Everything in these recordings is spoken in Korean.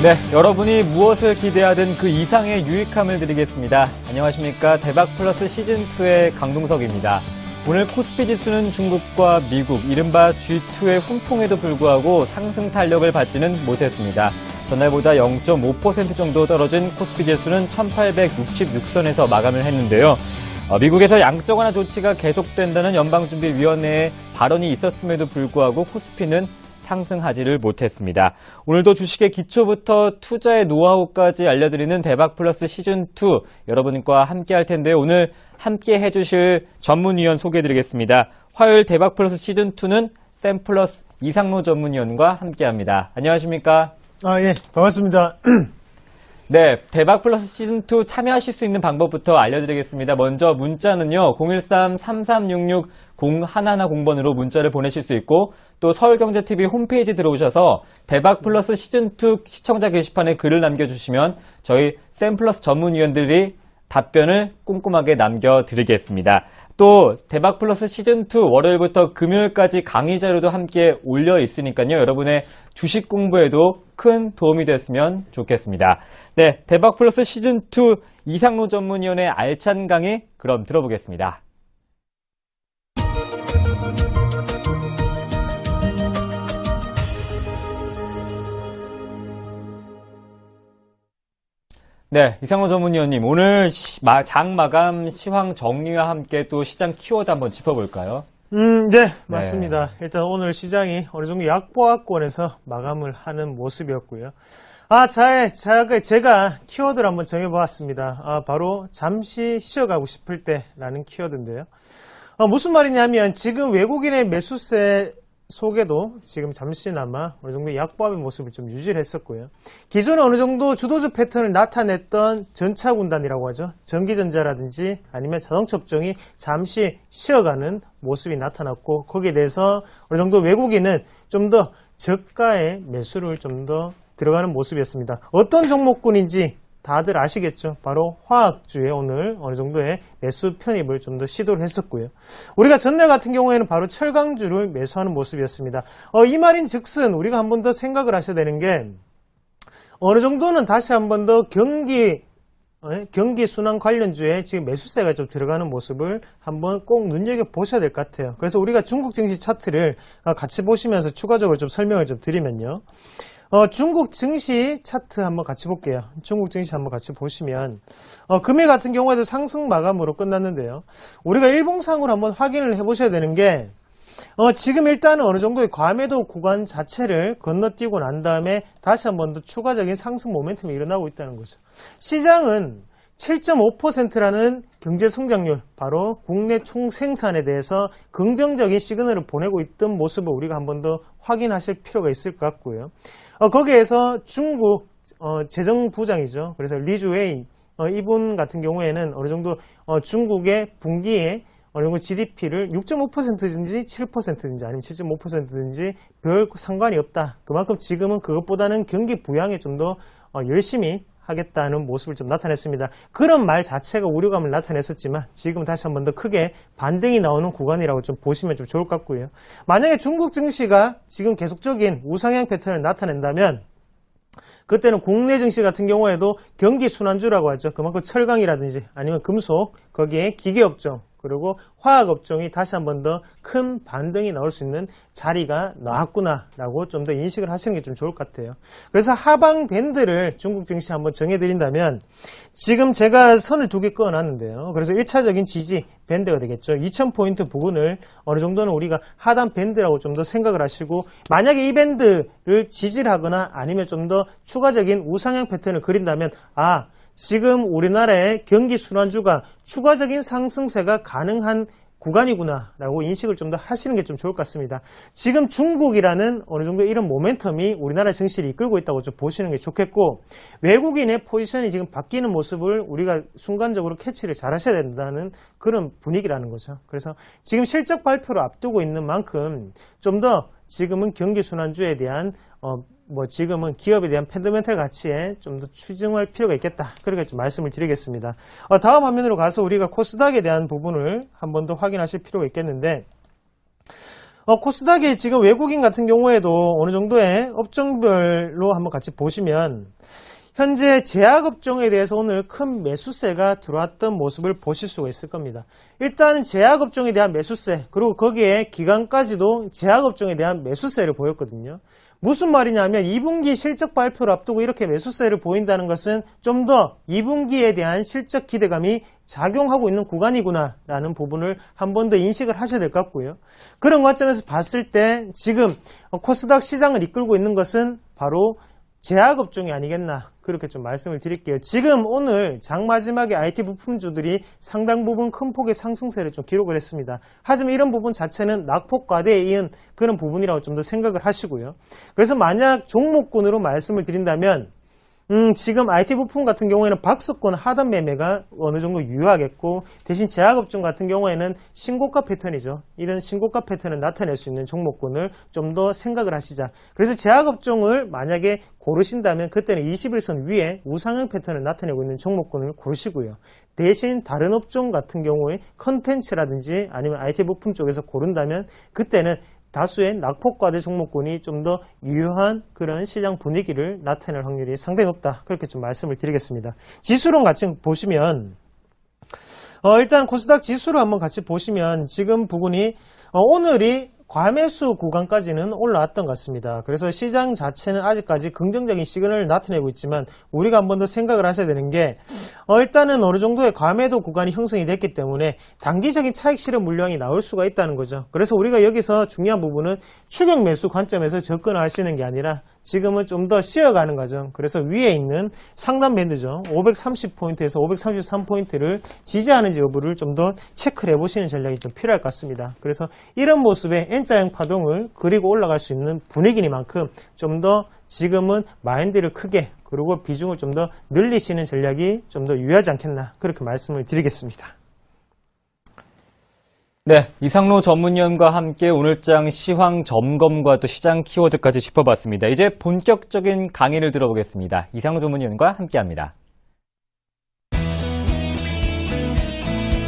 네, 여러분이 무엇을 기대하든 그 이상의 유익함을 드리겠습니다. 안녕하십니까. 대박플러스 시즌2의 강동석입니다. 오늘 코스피 지수는 중국과 미국, 이른바 G2의 훈풍에도 불구하고 상승 탄력을 받지는 못했습니다. 전날보다 0.5% 정도 떨어진 코스피 지수는 1866선에서 마감을 했는데요. 미국에서 양적 완화 조치가 계속된다는 연방준비위원회의 발언이 있었음에도 불구하고 코스피는 상승하지를 못했습니다. 오늘도 주식의 기초부터 투자의 노하우까지 알려드리는 대박플러스 시즌2 여러분과 함께 할 텐데요. 오늘 함께 해주실 전문위원 소개해드리겠습니다. 화요일 대박플러스 시즌2는 샘플러스 이상로 전문위원과 함께합니다. 안녕하십니까? 예, 반갑습니다. 네, 대박플러스 시즌2 참여하실 수 있는 방법부터 알려드리겠습니다. 먼저 문자는요, 013-3366-0110번으로 문자를 보내실 수 있고, 또 서울경제TV 홈페이지 들어오셔서 대박플러스 시즌2 시청자 게시판에 글을 남겨주시면 저희 샘플러스 전문위원들이 답변을 꼼꼼하게 남겨드리겠습니다. 또 대박플러스 시즌2 월요일부터 금요일까지 강의 자료도 함께 올려 있으니까요. 여러분의 주식 공부에도 큰 도움이 됐으면 좋겠습니다. 네, 대박플러스 시즌2 이상로 전문위원의 알찬 강의 그럼 들어보겠습니다. 네, 이상로 전문위원님, 오늘 장 마감 시황 정리와 함께 또 시장 키워드 한번 짚어볼까요? 네, 맞습니다. 일단 오늘 시장이 어느 정도 약보합권에서 마감을 하는 모습이었고요. 제가 키워드를 한번 정해보았습니다. 바로 잠시 쉬어가고 싶을 때라는 키워드인데요. 무슨 말이냐면 지금 외국인의 매수세 속에도 지금 잠시나마 어느 정도 약보합의 모습을 좀 유지를 했었고요. 기존에 어느 정도 주도주 패턴을 나타냈던 전차군단이라고 하죠. 전기전자라든지 아니면 자동차 업종이 잠시 쉬어가는 모습이 나타났고, 거기에 대해서 어느 정도 외국인은 좀 더 저가의 매수를 좀 더 들어가는 모습이었습니다. 어떤 종목군인지 다들 아시겠죠? 바로 화학주에 오늘 어느 정도의 매수 편입을 좀 더 시도를 했었고요. 우리가 전날 같은 경우에는 바로 철강주를 매수하는 모습이었습니다. 이 말인 즉슨 우리가 한 번 더 생각을 하셔야 되는 게, 어느 정도는 다시 한 번 더 경기 순환 관련주에 지금 매수세가 좀 들어가는 모습을 한번 꼭 눈여겨보셔야 될 것 같아요. 그래서 우리가 중국 증시 차트를 같이 보시면서 추가적으로 좀 설명을 좀 드리면요. 중국 증시 차트 한번 같이 볼게요. 중국 증시 한번 같이 보시면, 금일 같은 경우에도 상승 마감으로 끝났는데요. 우리가 일봉상으로 한번 확인을 해보셔야 되는 게, 지금 일단은 어느 정도의 과매도 구간 자체를 건너뛰고 난 다음에 다시 한 번 더 추가적인 상승 모멘텀이 일어나고 있다는 거죠. 시장은 7.5%라는 경제 성장률, 바로 국내 총생산에 대해서 긍정적인 시그널을 보내고 있던 모습을 우리가 한 번 더 확인하실 필요가 있을 것 같고요. 거기에서 중국 재정부장이죠. 그래서 리주웨이 이분 같은 경우에는 어느 정도 중국의 분기에 어느 정도 GDP를 6.5%든지 7%든지 아니면 7.5%든지 별 상관이 없다. 그만큼 지금은 그것보다는 경기 부양에 좀 더 열심히 하겠다는 모습을 좀 나타냈습니다. 그런 말 자체가 우려감을 나타냈었지만 지금 다시 한 번 더 크게 반등이 나오는 구간이라고 좀 보시면 좀 좋을 것 같고요. 만약에 중국 증시가 지금 계속적인 우상향 패턴을 나타낸다면 그때는 국내 증시 같은 경우에도 경기 순환주라고 하죠. 그만큼 철강이라든지 아니면 금속, 거기에 기계업종, 그리고 화학업종이 다시 한 번 더 큰 반등이 나올 수 있는 자리가 나왔구나라고 좀 더 인식을 하시는 게 좀 좋을 것 같아요. 그래서 하방 밴드를 중국 증시 한번 정해드린다면, 지금 제가 선을 두 개 그어놨는데요. 그래서 1차적인 지지 밴드가 되겠죠. 2000포인트 부근을 어느 정도는 우리가 하단 밴드라고 좀 더 생각을 하시고, 만약에 이 밴드를 지지를 하거나 아니면 좀 더 추가적인 우상향 패턴을 그린다면, 지금 우리나라의 경기 순환주가 추가적인 상승세가 가능한 구간이구나 라고 인식을 좀 더 하시는 게 좀 좋을 것 같습니다. 지금 중국이라는 어느 정도 이런 모멘텀이 우리나라 증시를 이끌고 있다고 좀 보시는 게 좋겠고, 외국인의 포지션이 지금 바뀌는 모습을 우리가 순간적으로 캐치를 잘 하셔야 된다는 그런 분위기라는 거죠. 그래서 지금 실적 발표를 앞두고 있는 만큼 좀 더 지금은 경기 순환주에 대한 지금은 기업에 대한 펀더멘털 가치에 좀 더 추정할 필요가 있겠다. 그렇게 좀 말씀을 드리겠습니다. 다음 화면으로 가서 우리가 코스닥에 대한 부분을 한 번 더 확인하실 필요가 있겠는데, 코스닥이 지금 외국인 같은 경우에도 어느 정도의 업종별로 한번 같이 보시면 현재 제약업종에 대해서 오늘 큰 매수세가 들어왔던 모습을 보실 수가 있을 겁니다. 일단은 제약업종에 대한 매수세, 그리고 거기에 기관까지도 제약업종에 대한 매수세를 보였거든요. 무슨 말이냐면 2분기 실적 발표를 앞두고 이렇게 매수세를 보인다는 것은 좀 더 2분기에 대한 실적 기대감이 작용하고 있는 구간이구나 라는 부분을 한 번 더 인식을 하셔야 될 것 같고요. 그런 관점에서 봤을 때 지금 코스닥 시장을 이끌고 있는 것은 바로 제약업종이 아니겠나, 그렇게 좀 말씀을 드릴게요. 지금 오늘 장 마지막에 IT 부품주들이 상당 부분 큰 폭의 상승세를 좀 기록을 했습니다. 하지만 이런 부분 자체는 낙폭 과대에 이은 그런 부분이라고 좀 더 생각을 하시고요. 그래서 만약 종목군으로 말씀을 드린다면 지금 IT 부품 같은 경우에는 박스권 하단 매매가 어느 정도 유효하겠고, 대신 제약업종 같은 경우에는 신고가 패턴이죠. 이런 신고가 패턴을 나타낼 수 있는 종목군을 좀 더 생각을 하시자. 그래서 제약업종을 만약에 고르신다면 그때는 21선 위에 우상향 패턴을 나타내고 있는 종목군을 고르시고요. 대신 다른 업종 같은 경우에 컨텐츠라든지 아니면 IT 부품 쪽에서 고른다면 그때는 다수의 낙폭과대 종목군이 좀 더 유효한 그런 시장 분위기를 나타낼 확률이 상당히 높다. 그렇게 좀 말씀을 드리겠습니다. 지수론 같이 보시면 일단 코스닥 지수를 한번 같이 보시면 지금 부분이 오늘이 과매수 구간까지는 올라왔던 것 같습니다. 그래서 시장 자체는 아직까지 긍정적인 시그널을 나타내고 있지만 우리가 한 번 더 생각을 하셔야 되는 게 일단은 어느 정도의 과매도 구간이 형성이 됐기 때문에 단기적인 차익 실현 물량이 나올 수가 있다는 거죠. 그래서 우리가 여기서 중요한 부분은 추격 매수 관점에서 접근하시는 게 아니라 지금은 좀 더 쉬어가는 과정. 그래서 위에 있는 상단 밴드죠. 530포인트에서 533포인트를 지지하는지 여부를 좀 더 체크를 해보시는 전략이 좀 필요할 것 같습니다. 그래서 이런 모습의 N자형 파동을 그리고 올라갈 수 있는 분위기니만큼 좀 더 지금은 마인드를 크게, 그리고 비중을 좀 더 늘리시는 전략이 좀 더 유효하지 않겠나, 그렇게 말씀을 드리겠습니다. 네, 이상로 전문위원과 함께 오늘장 시황 점검과 또 시장 키워드까지 짚어봤습니다. 이제 본격적인 강의를 들어보겠습니다. 이상로 전문위원과 함께합니다.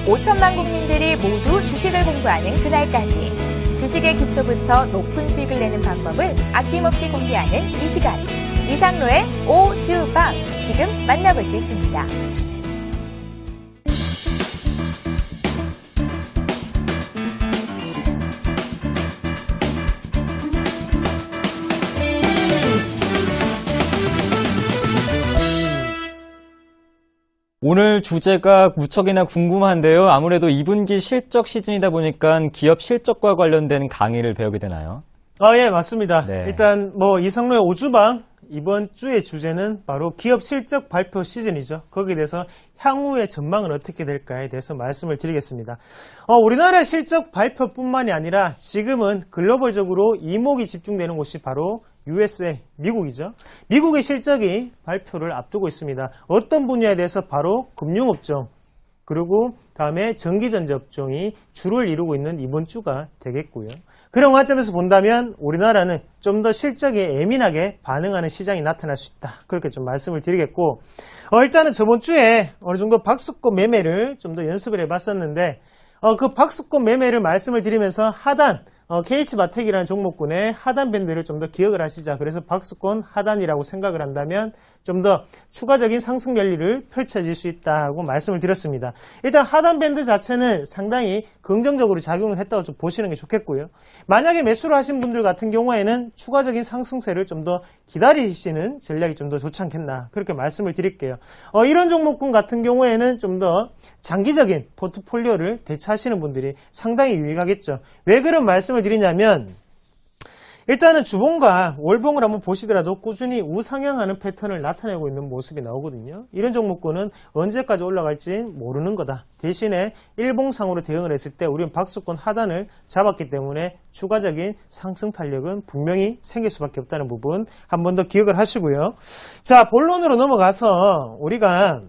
5천만 국민들이 모두 주식을 공부하는 그날까지 주식의 기초부터 높은 수익을 내는 방법을 아낌없이 공개하는 이 시간, 이상로의 오주방, 지금 만나볼 수 있습니다. 오늘 주제가 무척이나 궁금한데요. 아무래도 2분기 실적 시즌이다 보니까 기업 실적과 관련된 강의를 배우게 되나요? 예, 맞습니다. 네. 일단 이상로의 오주방 이번 주의 주제는 바로 기업 실적 발표 시즌이죠. 거기에 대해서 향후의 전망은 어떻게 될까에 대해서 말씀을 드리겠습니다. 우리나라 실적 발표뿐만이 아니라 지금은 글로벌적으로 이목이 집중되는 곳이 바로 USA, 미국이죠. 미국의 실적이 발표를 앞두고 있습니다. 어떤 분야에 대해서? 바로 금융업종, 그리고 다음에 전기전자 업종이 주를 이루고 있는 이번 주가 되겠고요. 그런 관점에서 본다면 우리나라는 좀 더 실적에 예민하게 반응하는 시장이 나타날 수 있다. 그렇게 좀 말씀을 드리겠고, 일단은 저번 주에 어느 정도 박스권 매매를 좀 더 연습을 해봤었는데, 그 박스권 매매를 말씀을 드리면서 하단, KH바텍이라는 종목군의 하단 밴드를 좀 더 기억을 하시자. 그래서 박스권 하단이라고 생각을 한다면 좀 더 추가적인 상승 랠리를 펼쳐질 수 있다고 말씀을 드렸습니다. 일단 하단 밴드 자체는 상당히 긍정적으로 작용을 했다고 좀 보시는 게 좋겠고요. 만약에 매수를 하신 분들 같은 경우에는 추가적인 상승세를 좀 더 기다리시는 전략이 좀 더 좋지 않겠나, 그렇게 말씀을 드릴게요. 이런 종목군 같은 경우에는 좀 더 장기적인 포트폴리오를 대처하시는 분들이 상당히 유익하겠죠. 왜 그런 말씀을 드리냐면, 일단은 주봉과 월봉을 한번 보시더라도 꾸준히 우상향하는 패턴을 나타내고 있는 모습이 나오거든요. 이런 종목군은 언제까지 올라갈지 모르는 거다. 대신에 일봉상으로 대응을 했을 때 우리는 박스권 하단을 잡았기 때문에 추가적인 상승 탄력은 분명히 생길 수밖에 없다는 부분 한 번 더 기억을 하시고요. 자, 본론으로 넘어가서 우리가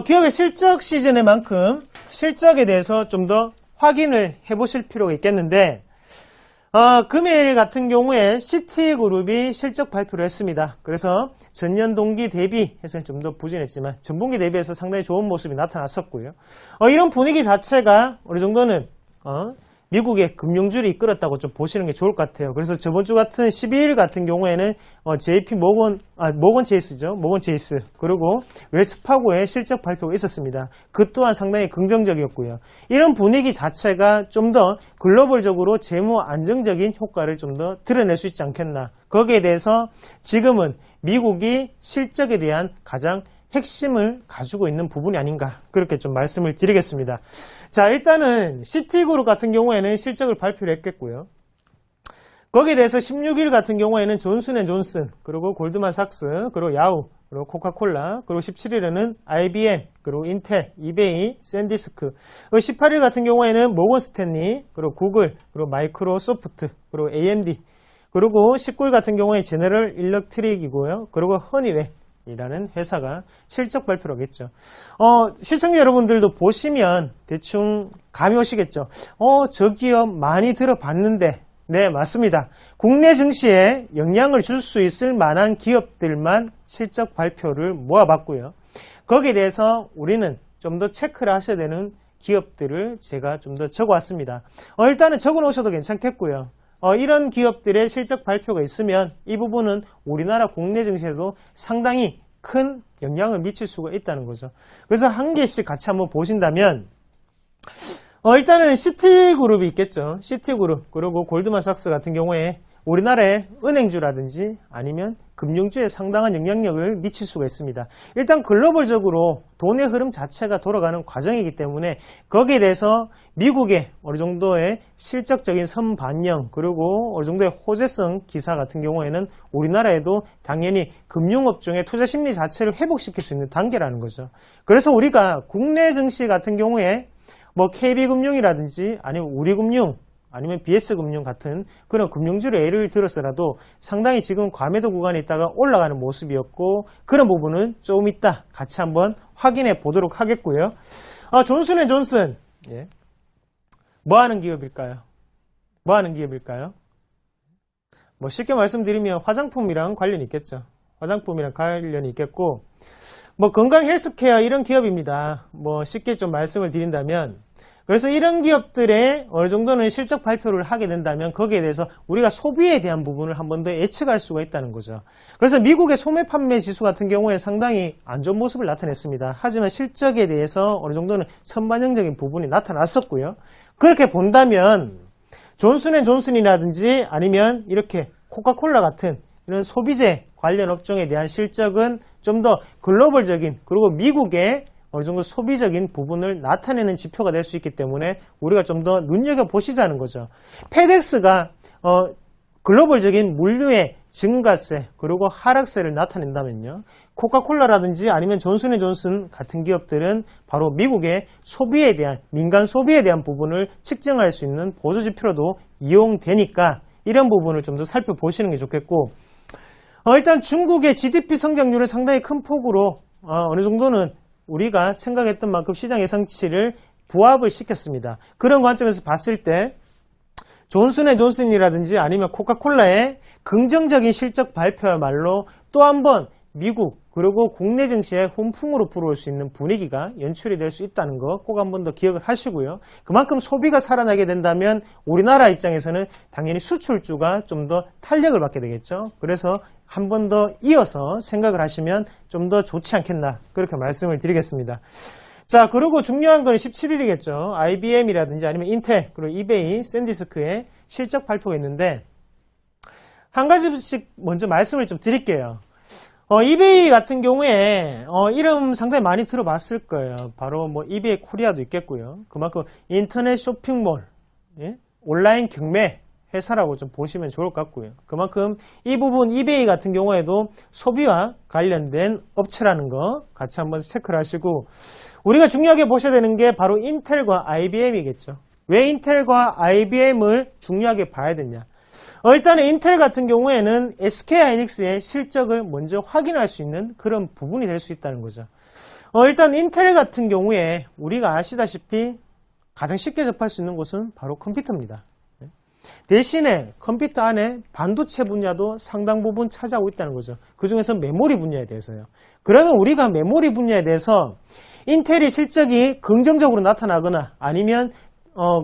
기업의 실적 시즌의 만큼 실적에 대해서 좀 더 확인을 해보실 필요가 있겠는데, 금일 같은 경우에 시티그룹이 실적 발표를 했습니다. 그래서 전년 동기 대비해서는 좀 더 부진했지만 전분기 대비해서 상당히 좋은 모습이 나타났었고요. 이런 분위기 자체가 어느 정도는 미국의 금융주를 이끌었다고 좀 보시는 게 좋을 것 같아요. 그래서 저번 주 같은 12일 같은 경우에는 모건 체이스 그리고 웰스파고의 실적 발표가 있었습니다. 그 또한 상당히 긍정적이었고요. 이런 분위기 자체가 좀 더 글로벌적으로 재무 안정적인 효과를 좀 더 드러낼 수 있지 않겠나. 거기에 대해서 지금은 미국이 실적에 대한 가장 핵심을 가지고 있는 부분이 아닌가 그렇게 좀 말씀을 드리겠습니다. 자, 일단은 시티그룹 같은 경우에는 실적을 발표를 했겠고요. 거기에 대해서 16일 같은 경우에는 존슨앤존슨 그리고 골드만삭스 그리고 야후 그리고 코카콜라 그리고 17일에는 IBM 그리고 인텔, 이베이, 샌디스크 18일 같은 경우에는 모건스탠리 그리고 구글 그리고 마이크로소프트 그리고 AMD 그리고 19일 같은 경우에 제너럴 일렉트릭이고요. 그리고 허니웰 이라는 회사가 실적 발표를 하겠죠. 시청자 여러분들도 보시면 대충 감이 오시겠죠. 저 기업 많이 들어봤는데. 네, 맞습니다. 국내 증시에 영향을 줄 수 있을 만한 기업들만 실적 발표를 모아봤고요. 거기에 대해서 우리는 좀 더 체크를 하셔야 되는 기업들을 제가 좀 더 적어왔습니다. 일단은 적어 놓으셔도 괜찮겠고요. 이런 기업들의 실적 발표가 있으면 이 부분은 우리나라 국내 증시에도 상당히 큰 영향을 미칠 수가 있다는 거죠. 그래서 한 개씩 같이 한번 보신다면 일단은 시티그룹이 있겠죠. 시티그룹 그리고 골드만삭스 같은 경우에 우리나라의 은행주라든지 아니면 금융주에 상당한 영향력을 미칠 수가 있습니다. 일단 글로벌적으로 돈의 흐름 자체가 돌아가는 과정이기 때문에 거기에 대해서 미국의 어느 정도의 실적적인 선반영 그리고 어느 정도의 호재성 기사 같은 경우에는 우리나라에도 당연히 금융업종의 투자 심리 자체를 회복시킬 수 있는 단계라는 거죠. 그래서 우리가 국내 증시 같은 경우에 KB금융이라든지 아니면 우리금융 아니면 BS금융 같은 그런 금융주를 예를 들어서라도 상당히 지금 과매도 구간에 있다가 올라가는 모습이었고 그런 부분은 조금 이따 같이 한번 확인해 보도록 하겠고요. 존슨앤존슨 뭐 하는 기업일까요? 쉽게 말씀드리면 화장품이랑 관련이 있겠죠. 화장품이랑 관련이 있겠고 건강 헬스케어 이런 기업입니다. 쉽게 좀 말씀을 드린다면 그래서 이런 기업들의 어느 정도는 실적 발표를 하게 된다면 거기에 대해서 우리가 소비에 대한 부분을 한 번 더 예측할 수가 있다는 거죠. 그래서 미국의 소매 판매 지수 같은 경우에 상당히 안 좋은 모습을 나타냈습니다. 하지만 실적에 대해서 어느 정도는 선반영적인 부분이 나타났었고요. 그렇게 본다면 존슨앤존슨이라든지 아니면 이렇게 코카콜라 같은 이런 소비재 관련 업종에 대한 실적은 좀 더 글로벌적인 그리고 미국의 어느 정도 소비적인 부분을 나타내는 지표가 될 수 있기 때문에 우리가 좀 더 눈여겨보시자는 거죠. 페덱스가 글로벌적인 물류의 증가세 그리고 하락세를 나타낸다면요. 코카콜라라든지 아니면 존슨앤존슨 같은 기업들은 바로 미국의 소비에 대한 민간 소비에 대한 부분을 측정할 수 있는 보조지표로도 이용되니까 이런 부분을 좀 더 살펴보시는 게 좋겠고 일단 중국의 GDP 성장률은 상당히 큰 폭으로 어느 정도는 우리가 생각했던 만큼 시장 예상치를 부합을 시켰습니다. 그런 관점에서 봤을 때 존슨앤존슨이라든지 아니면 코카콜라의 긍정적인 실적 발표야말로 또 한 번 미국 그리고 국내 증시에 훈풍으로 불어올 수 있는 분위기가 연출이 될 수 있다는 거 꼭 한 번 더 기억을 하시고요. 그만큼 소비가 살아나게 된다면 우리나라 입장에서는 당연히 수출주가 좀 더 탄력을 받게 되겠죠. 그래서 한 번 더 이어서 생각을 하시면 좀 더 좋지 않겠나 그렇게 말씀을 드리겠습니다. 자, 그리고 중요한 건 17일이겠죠. IBM이라든지 아니면 인텔 그리고 이베이, 샌디스크의 실적 발표가 있는데 한 가지씩 먼저 말씀을 좀 드릴게요. 이베이 같은 경우에 이름 상당히 많이 들어봤을 거예요. 바로 이베이 코리아도 있겠고요. 그만큼 인터넷 쇼핑몰, 온라인 경매 회사라고 좀 보시면 좋을 것 같고요. 그만큼 이 부분 이베이 같은 경우에도 소비와 관련된 업체라는 거 같이 한번 체크를 하시고 우리가 중요하게 보셔야 되는 게 바로 인텔과 IBM이겠죠. 왜 인텔과 IBM을 중요하게 봐야 되냐? 일단은 인텔 같은 경우에는 SK하이닉스의 실적을 먼저 확인할 수 있는 그런 부분이 될 수 있다는 거죠. 일단 인텔 같은 경우에 우리가 아시다시피 가장 쉽게 접할 수 있는 곳은 바로 컴퓨터입니다. 대신에 컴퓨터 안에 반도체 분야도 상당 부분 차지하고 있다는 거죠. 그 중에서 메모리 분야에 대해서요. 그러면 우리가 메모리 분야에 대해서 인텔이 실적이 긍정적으로 나타나거나 아니면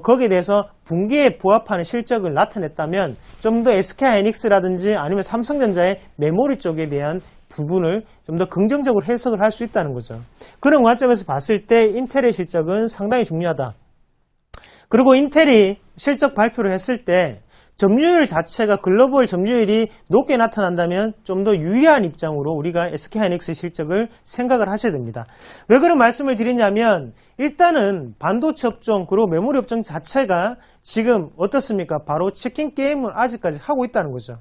거기에 대해서 분기에 부합하는 실적을 나타냈다면 좀 더 SK하이닉스라든지 아니면 삼성전자의 메모리 쪽에 대한 부분을 좀 더 긍정적으로 해석을 할 수 있다는 거죠. 그런 관점에서 봤을 때 인텔의 실적은 상당히 중요하다. 그리고 인텔이 실적 발표를 했을 때 점유율 자체가 글로벌 점유율이 높게 나타난다면 좀 더 유리한 입장으로 우리가 SK하이닉스의 실적을 생각을 하셔야 됩니다. 왜 그런 말씀을 드리냐면 일단은 반도체 업종 그리고 메모리 업종 자체가 지금 어떻습니까? 바로 치킨 게임을 아직까지 하고 있다는 거죠.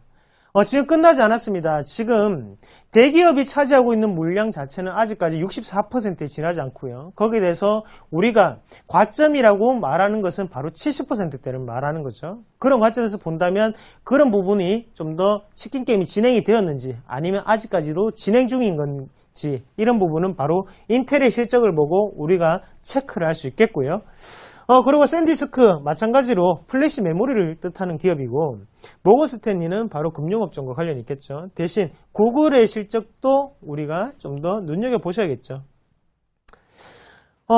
지금 끝나지 않았습니다. 지금 대기업이 차지하고 있는 물량 자체는 아직까지 64%에 지나지 않고요. 거기에 대해서 우리가 과점이라고 말하는 것은 바로 70%대를 말하는 거죠. 그런 관점에서 본다면 그런 부분이 좀 더 치킨 게임이 진행이 되었는지 아니면 아직까지도 진행 중인 건지 이런 부분은 바로 인텔의 실적을 보고 우리가 체크를 할 수 있겠고요. 그리고 샌디스크 마찬가지로 플래시 메모리를 뜻하는 기업이고 모건스탠리는 바로 금융업종과 관련이 있겠죠. 대신 구글의 실적도 우리가 좀 더 눈여겨보셔야겠죠.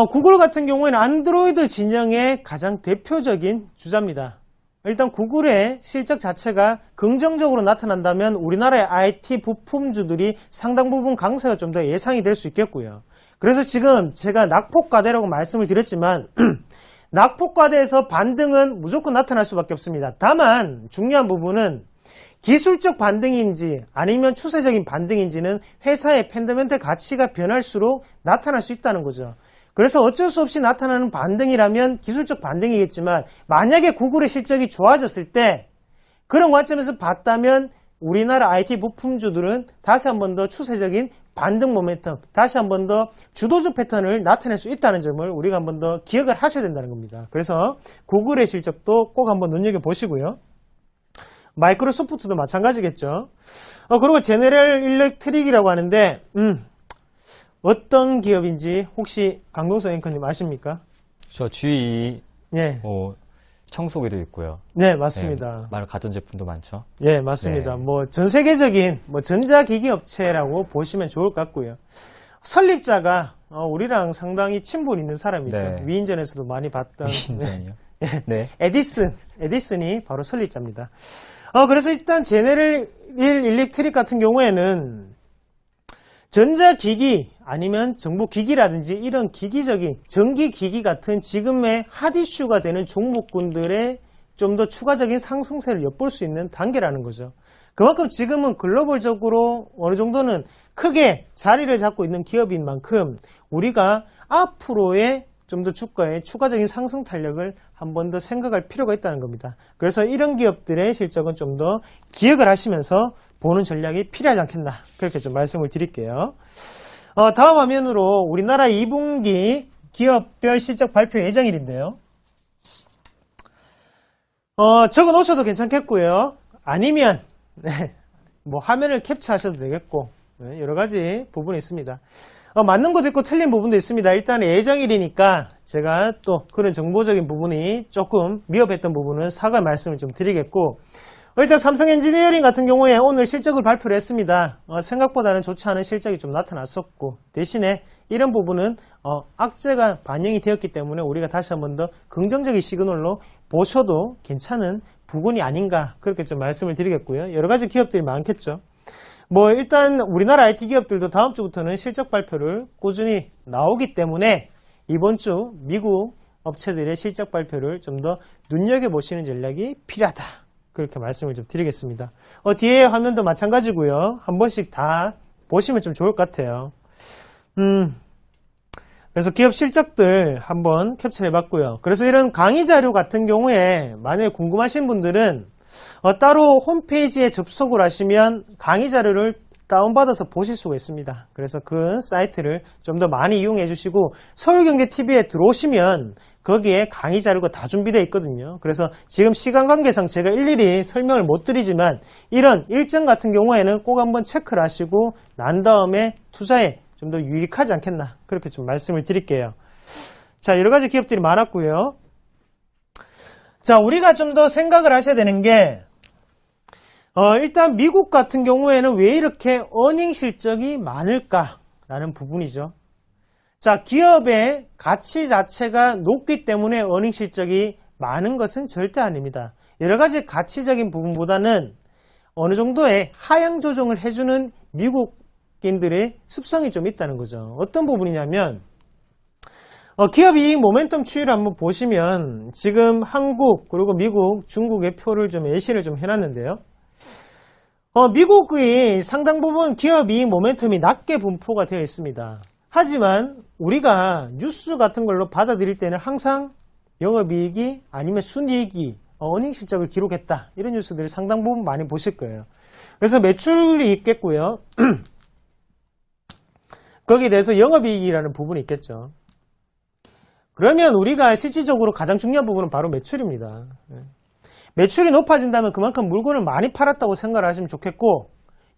구글 같은 경우에는 안드로이드 진영의 가장 대표적인 주자입니다. 일단 구글의 실적 자체가 긍정적으로 나타난다면 우리나라의 IT 부품주들이 상당 부분 강세가 좀 더 예상이 될 수 있겠고요. 그래서 지금 제가 낙폭과대라고 말씀을 드렸지만 낙폭과대에서 반등은 무조건 나타날 수밖에 없습니다. 다만 중요한 부분은 기술적 반등인지 아니면 추세적인 반등인지는 회사의 펀더멘털 가치가 변할수록 나타날 수 있다는 거죠. 그래서 어쩔 수 없이 나타나는 반등이라면 기술적 반등이겠지만 만약에 구글의 실적이 좋아졌을 때 그런 관점에서 봤다면 우리나라 IT 부품주들은 다시 한 번 더 추세적인 반등 모멘텀, 다시 한 번 더 주도적 패턴을 나타낼 수 있다는 점을 우리가 한 번 더 기억을 하셔야 된다는 겁니다. 그래서 구글의 실적도 꼭 한번 눈여겨보시고요. 마이크로소프트도 마찬가지겠죠. 그리고 제네럴 일렉트릭이라고 하는데 어떤 기업인지 혹시 강동석 앵커님 아십니까? 저 GE 예. 청소기도 있고요. 네, 맞습니다. 네, 많은 가전제품도 많죠. 예, 맞습니다. 네. 전 세계적인 전자기기 업체라고 보시면 좋을 것 같고요. 설립자가 우리랑 상당히 친분 있는 사람이죠. 네. 위인전에서도 많이 봤던 위인전이요? 네. 에디슨이 바로 설립자입니다. 그래서 일단 제네럴 일렉트릭 같은 경우에는 전자기기 아니면 정보기기라든지 이런 기기적인 전기기기 같은 지금의 핫이슈가 되는 종목군들의 좀 더 추가적인 상승세를 엿볼 수 있는 단계라는 거죠. 그만큼 지금은 글로벌적으로 어느 정도는 크게 자리를 잡고 있는 기업인 만큼 우리가 앞으로의 좀 더 주가의 추가적인 상승 탄력을 한 번 더 생각할 필요가 있다는 겁니다. 그래서 이런 기업들의 실적은 좀 더 기억을 하시면서 보는 전략이 필요하지 않겠나 그렇게 좀 말씀을 드릴게요. 다음 화면으로 우리나라 2분기 기업별 실적 발표 예정일인데요. 적어 놓으셔도 괜찮겠고요. 아니면 화면을 캡처하셔도 되겠고 여러 가지 부분이 있습니다. 맞는 것도 있고 틀린 부분도 있습니다. 일단 예정일이니까 제가 또 그런 정보적인 부분이 조금 미흡했던 부분은 사과 말씀을 좀 드리겠고 일단 삼성 엔지니어링 같은 경우에 오늘 실적을 발표를 했습니다. 생각보다는 좋지 않은 실적이 좀 나타났었고 대신에 이런 부분은 악재가 반영이 되었기 때문에 우리가 다시 한 번 더 긍정적인 시그널로 보셔도 괜찮은 부분이 아닌가 그렇게 좀 말씀을 드리겠고요. 여러 가지 기업들이 많겠죠. 일단 우리나라 IT 기업들도 다음 주부터는 실적 발표를 꾸준히 나오기 때문에 이번 주 미국 업체들의 실적 발표를 좀 더 눈여겨보시는 전략이 필요하다. 그렇게 말씀을 좀 드리겠습니다. 뒤에 화면도 마찬가지고요. 한 번씩 다 보시면 좀 좋을 것 같아요. 그래서 기업 실적들 한번 캡처해 봤고요. 그래서 이런 강의 자료 같은 경우에 만약에 궁금하신 분들은 따로 홈페이지에 접속을 하시면 강의 자료를 다운받아서 보실 수가 있습니다. 그래서 그 사이트를 좀 더 많이 이용해 주시고 서울경제TV에 들어오시면 거기에 강의 자료가 다 준비되어 있거든요. 그래서 지금 시간 관계상 제가 일일이 설명을 못 드리지만 이런 일정 같은 경우에는 꼭 한번 체크를 하시고 난 다음에 투자에 좀 더 유익하지 않겠나 그렇게 좀 말씀을 드릴게요. 자, 여러 가지 기업들이 많았고요. 자, 우리가 좀 더 생각을 하셔야 되는 게 일단 미국 같은 경우에는 왜 이렇게 어닝 실적이 많을까라는 부분이죠. 자, 기업의 가치 자체가 높기 때문에 어닝 실적이 많은 것은 절대 아닙니다. 여러 가지 가치적인 부분보다는 어느 정도의 하향 조정을 해주는 미국인들의 습성이 좀 있다는 거죠. 어떤 부분이냐면 기업 이익 모멘텀 추이를 한번 보시면 지금 한국 그리고 미국, 중국의 표를 좀 예시를 좀 해놨는데요. 미국의 상당 부분 기업 이익 모멘텀이 낮게 분포가 되어 있습니다. 하지만 우리가 뉴스 같은 걸로 받아들일 때는 항상 영업이익이 아니면 순이익이 어닝 실적을 기록했다. 이런 뉴스들을 상당 부분 많이 보실 거예요. 그래서 매출이 있겠고요. 거기에 대해서 영업이익이라는 부분이 있겠죠. 그러면 우리가 실질적으로 가장 중요한 부분은 바로 매출입니다. 매출이 높아진다면 그만큼 물건을 많이 팔았다고 생각을 하시면 좋겠고,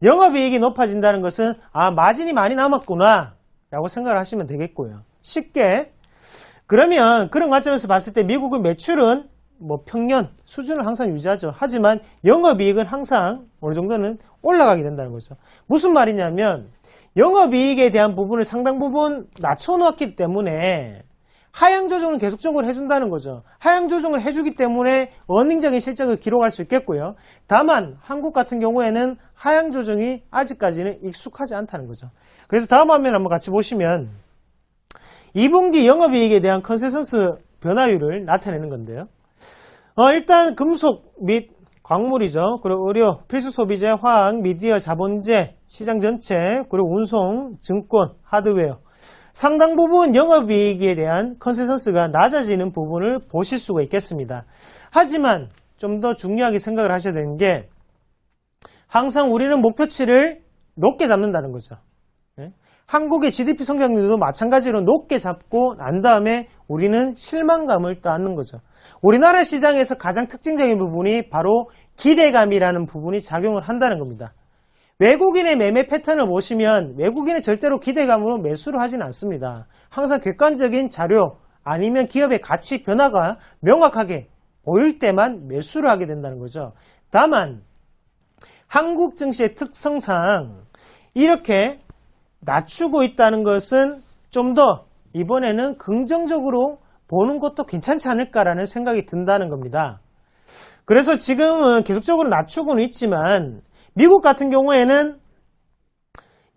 영업이익이 높아진다는 것은 마진이 많이 남았구나 라고 생각을 하시면 되겠고요. 쉽게. 그러면 그런 관점에서 봤을 때 미국의 매출은 평년 수준을 항상 유지하죠. 하지만 영업이익은 항상 어느 정도는 올라가게 된다는 거죠. 무슨 말이냐면 영업이익에 대한 부분을 상당 부분 낮춰놓았기 때문에 하향 조정을 계속적으로 해준다는 거죠. 하향 조정을 해주기 때문에 어닝적인 실적을 기록할 수 있겠고요. 다만 한국 같은 경우에는 하향 조정이 아직까지는 익숙하지 않다는 거죠. 그래서 다음 화면 한번 같이 보시면 2분기 영업이익에 대한 컨센서스 변화율을 나타내는 건데요. 일단 금속 및 광물이죠. 그리고 의료, 필수 소비재, 화학, 미디어, 자본재, 시장 전체, 그리고 운송, 증권, 하드웨어. 상당 부분 영업이익에 대한 컨센서스가 낮아지는 부분을 보실 수가 있겠습니다. 하지만 좀 더 중요하게 생각을 하셔야 되는 게 항상 우리는 목표치를 높게 잡는다는 거죠. 한국의 GDP 성장률도 마찬가지로 높게 잡고 난 다음에 우리는 실망감을 또 안는 거죠. 우리나라 시장에서 가장 특징적인 부분이 바로 기대감이라는 부분이 작용을 한다는 겁니다. 외국인의 매매 패턴을 보시면 외국인은 절대로 기대감으로 매수를 하진 않습니다. 항상 객관적인 자료 아니면 기업의 가치 변화가 명확하게 보일 때만 매수를 하게 된다는 거죠. 다만 한국 증시의 특성상 이렇게 낮추고 있다는 것은 좀 더 이번에는 긍정적으로 보는 것도 괜찮지 않을까라는 생각이 든다는 겁니다. 그래서 지금은 계속적으로 낮추고는 있지만 미국 같은 경우에는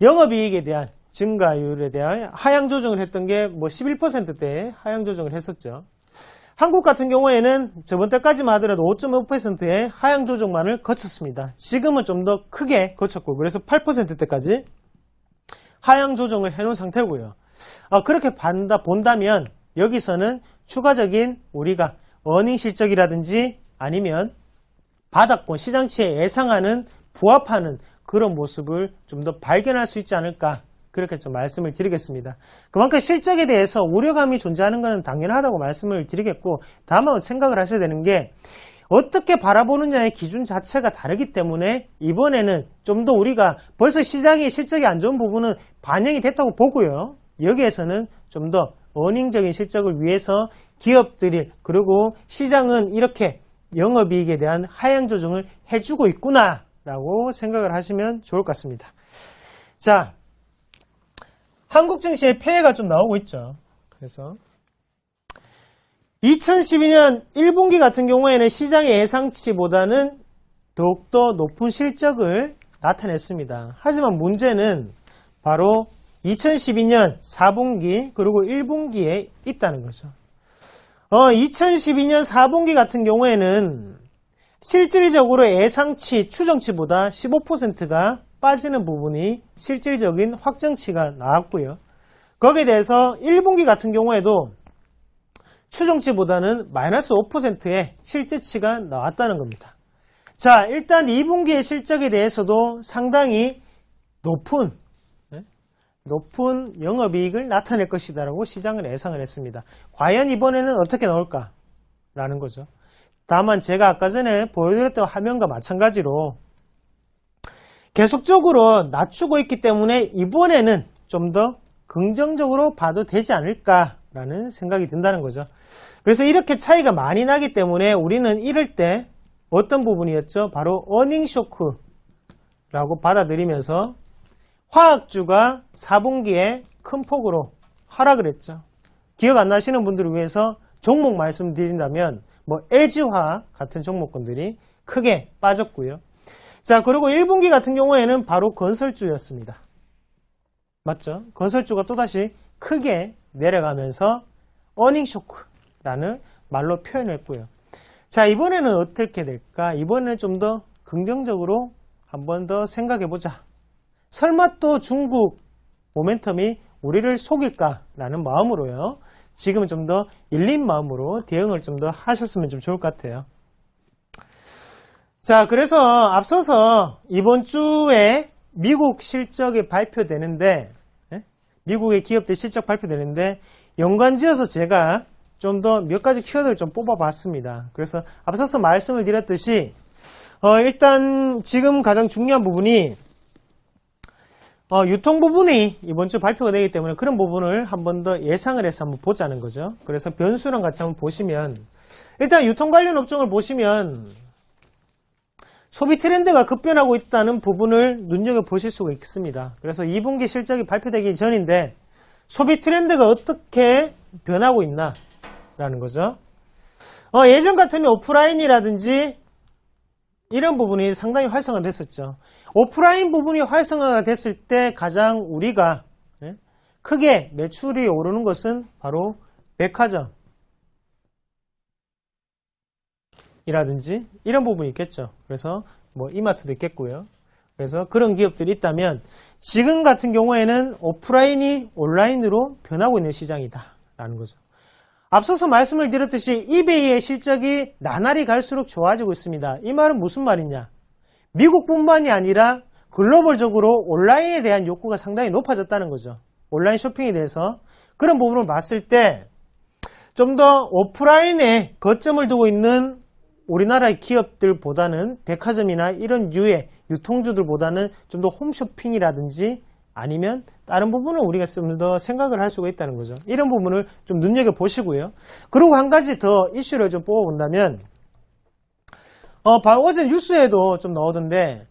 영업이익에 대한 증가율에 대한 하향 조정을 했던 게 11%대에 하향 조정을 했었죠. 한국 같은 경우에는 저번 달까지만 하더라도 5.5%의 하향 조정만을 거쳤습니다. 지금은 좀 더 크게 거쳤고 그래서 8%대까지 하향 조정을 해놓은 상태고요. 그렇게 본다면 여기서는 추가적인 우리가 어닝 실적이라든지 아니면 바닥권 시장치에 예상하는 부합하는 그런 모습을 좀 더 발견할 수 있지 않을까 그렇게 좀 말씀을 드리겠습니다. 그만큼 실적에 대해서 우려감이 존재하는 것은 당연하다고 말씀을 드리겠고 다만 생각을 하셔야 되는 게 어떻게 바라보느냐의 기준 자체가 다르기 때문에 이번에는 좀 더 우리가 벌써 시장이 실적이 안 좋은 부분은 반영이 됐다고 보고요. 여기에서는 좀 더 어닝적인 실적을 위해서 기업들이 그리고 시장은 이렇게 영업이익에 대한 하향 조정을 해주고 있구나 라고 생각을 하시면 좋을 것 같습니다. 자, 한국 증시의 폐해가 좀 나오고 있죠. 그래서 2012년 1분기 같은 경우에는 시장의 예상치보다는 더욱더 높은 실적을 나타냈습니다. 하지만 문제는 바로 2012년 4분기 그리고 1분기에 있다는 거죠. 2012년 4분기 같은 경우에는 실질적으로 예상치, 추정치보다 15%가 빠지는 부분이 실질적인 확정치가 나왔고요. 거기에 대해서 1분기 같은 경우에도 추정치보다는 마이너스 5%의 실제치가 나왔다는 겁니다. 자, 일단 2분기의 실적에 대해서도 상당히 높은 영업이익을 나타낼 것이다라고 시장을 예상을 했습니다. 과연 이번에는 어떻게 나올까라는 거죠. 다만 제가 아까 전에 보여드렸던 화면과 마찬가지로 계속적으로 낮추고 있기 때문에 이번에는 좀 더 긍정적으로 봐도 되지 않을까라는 생각이 든다는 거죠. 그래서 이렇게 차이가 많이 나기 때문에 우리는 이럴 때 어떤 부분이었죠? 바로 어닝 쇼크라고 받아들이면서 화학주가 4분기에 큰 폭으로 하락을 했죠. 기억 안 나시는 분들을 위해서 종목 말씀드린다면 뭐 LG화 같은 종목군들이 크게 빠졌고요. 자, 그리고 1분기 같은 경우에는 바로 건설주였습니다. 맞죠? 건설주가 또다시 크게 내려가면서 어닝 쇼크라는 말로 표현했고요. 자, 이번에는 어떻게 될까? 이번에는 좀 더 긍정적으로 한 번 더 생각해보자. 설마 또 중국 모멘텀이 우리를 속일까라는 마음으로요. 지금은 좀 더 열린 마음으로 대응을 좀 더 하셨으면 좀 좋을 것 같아요. 자, 그래서 앞서서 이번 주에 미국 실적이 발표되는데, 미국의 기업들 실적 발표되는데 연관지어서 제가 좀 더 몇 가지 키워드를 좀 뽑아봤습니다. 그래서 앞서서 말씀을 드렸듯이 일단 지금 가장 중요한 부분이 유통 부분이 이번 주 발표가 되기 때문에 그런 부분을 한 번 더 예상을 해서 한번 보자는 거죠. 그래서 변수랑 같이 한번 보시면 일단 유통 관련 업종을 보시면 소비 트렌드가 급변하고 있다는 부분을 눈여겨보실 수가 있습니다. 그래서 2분기 실적이 발표되기 전인데 소비 트렌드가 어떻게 변하고 있나라는 거죠. 예전 같으면 오프라인이라든지 이런 부분이 상당히 활성화가 됐었죠. 오프라인 부분이 활성화가 됐을 때 가장 우리가 크게 매출이 오르는 것은 바로 백화점 이라든지 이런 부분이 있겠죠. 그래서 뭐 이마트도 있겠고요. 그래서 그런 기업들이 있다면 지금 같은 경우에는 오프라인이 온라인으로 변하고 있는 시장이다 라는 거죠. 앞서서 말씀을 드렸듯이 이베이의 실적이 나날이 갈수록 좋아지고 있습니다. 이 말은 무슨 말이냐? 미국뿐만이 아니라 글로벌적으로 온라인에 대한 욕구가 상당히 높아졌다는 거죠. 온라인 쇼핑에 대해서 그런 부분을 봤을 때 좀 더 오프라인에 거점을 두고 있는 우리나라의 기업들보다는 백화점이나 이런 류의 유통주들보다는 좀 더 홈쇼핑이라든지 아니면 다른 부분을 우리가 좀 더 생각을 할 수가 있다는 거죠. 이런 부분을 좀 눈여겨보시고요. 그리고 한 가지 더 이슈를 좀 뽑아본다면 어제 뉴스에도 좀 나오던데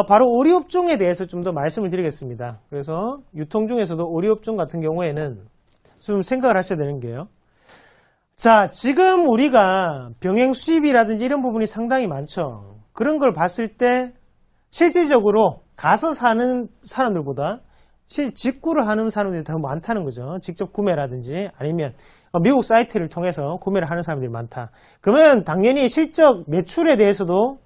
바로 의료업종에 대해서 좀 더 말씀을 드리겠습니다. 그래서 유통 중에서도 의료업종 같은 경우에는 좀 생각을 하셔야 되는 게요. 자, 지금 우리가 병행 수입이라든지 이런 부분이 상당히 많죠. 그런 걸 봤을 때 실질적으로 가서 사는 사람들보다 직구를 하는 사람들이 더 많다는 거죠. 직접 구매라든지 아니면 미국 사이트를 통해서 구매를 하는 사람들이 많다. 그러면 당연히 실적 매출에 대해서도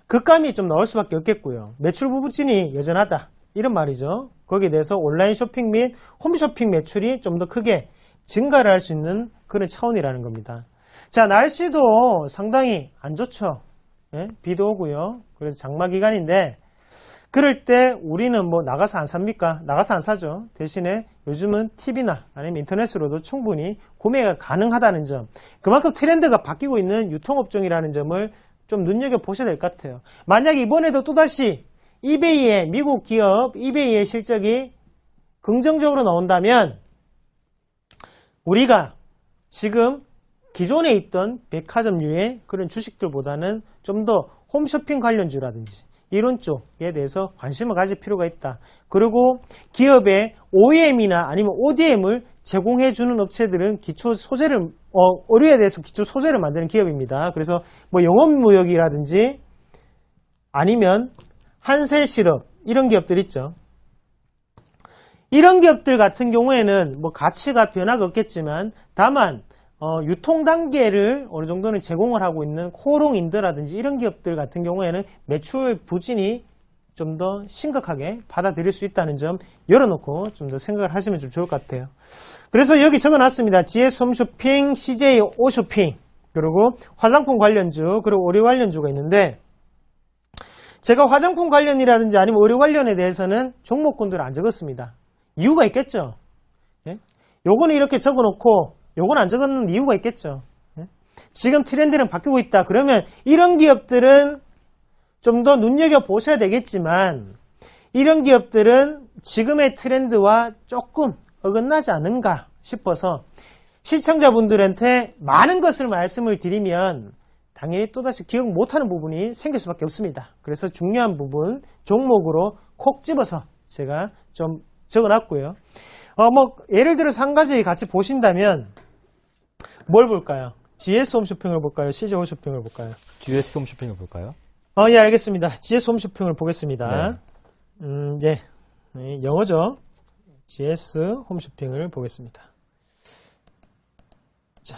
급감이 좀 나올 수밖에 없겠고요. 매출 부부진이 여전하다. 이런 말이죠. 거기에 대해서 온라인 쇼핑 및 홈쇼핑 매출이 좀 더 크게 증가를 할 수 있는 그런 차원이라는 겁니다. 자, 날씨도 상당히 안 좋죠. 비도 오고요. 그래서 장마 기간인데 그럴 때 우리는 뭐 나가서 안 삽니까? 나가서 안 사죠. 대신에 요즘은 TV나 아니면 인터넷으로도 충분히 구매가 가능하다는 점. 그만큼 트렌드가 바뀌고 있는 유통업종이라는 점을 좀 눈여겨보셔야 될 것 같아요. 만약에 이번에도 또다시 이베이의 미국 기업 이베이의 실적이 긍정적으로 나온다면 우리가 지금 기존에 있던 백화점류의 그런 주식들보다는 좀 더 홈쇼핑 관련주라든지 이런 쪽에 대해서 관심을 가질 필요가 있다. 그리고 기업의 OEM이나 아니면 ODM을 제공해주는 업체들은 기초 소재를 의료에 대해서 기초 소재를 만드는 기업입니다. 그래서 뭐 영업무역이라든지 아니면 한세시럽 이런 기업들 있죠. 이런 기업들 같은 경우에는 뭐 가치가 변화가 없겠지만 다만 유통 단계를 어느 정도는 제공을 하고 있는 코롱인드라든지 이런 기업들 같은 경우에는 매출 부진이 좀 더 심각하게 받아들일 수 있다는 점 열어놓고 좀 더 생각을 하시면 좀 좋을 것 같아요. 그래서 여기 적어놨습니다. GS 홈쇼핑, CJ 오쇼핑, 그리고 화장품 관련주, 그리고 의료 관련주가 있는데 제가 화장품 관련이라든지 아니면 의료 관련에 대해서는 종목군들을 안 적었습니다. 이유가 있겠죠. 요거는 이렇게 적어놓고 요건 안 적었는 이유가 있겠죠. 지금 트렌드는 바뀌고 있다. 그러면 이런 기업들은 좀 더 눈여겨보셔야 되겠지만 이런 기업들은 지금의 트렌드와 조금 어긋나지 않은가 싶어서 시청자분들한테 많은 것을 말씀을 드리면 당연히 또다시 기억 못하는 부분이 생길 수밖에 없습니다. 그래서 중요한 부분 종목으로 콕 집어서 제가 좀 적어놨고요. 예를 들어서 한 가지 같이 보신다면, 뭘 볼까요? GS 홈쇼핑을 볼까요? CJ 홈쇼핑을 볼까요? GS 홈쇼핑을 볼까요? 예, 알겠습니다. GS 홈쇼핑을 보겠습니다. 예. 영어죠. GS 홈쇼핑을 보겠습니다. 자.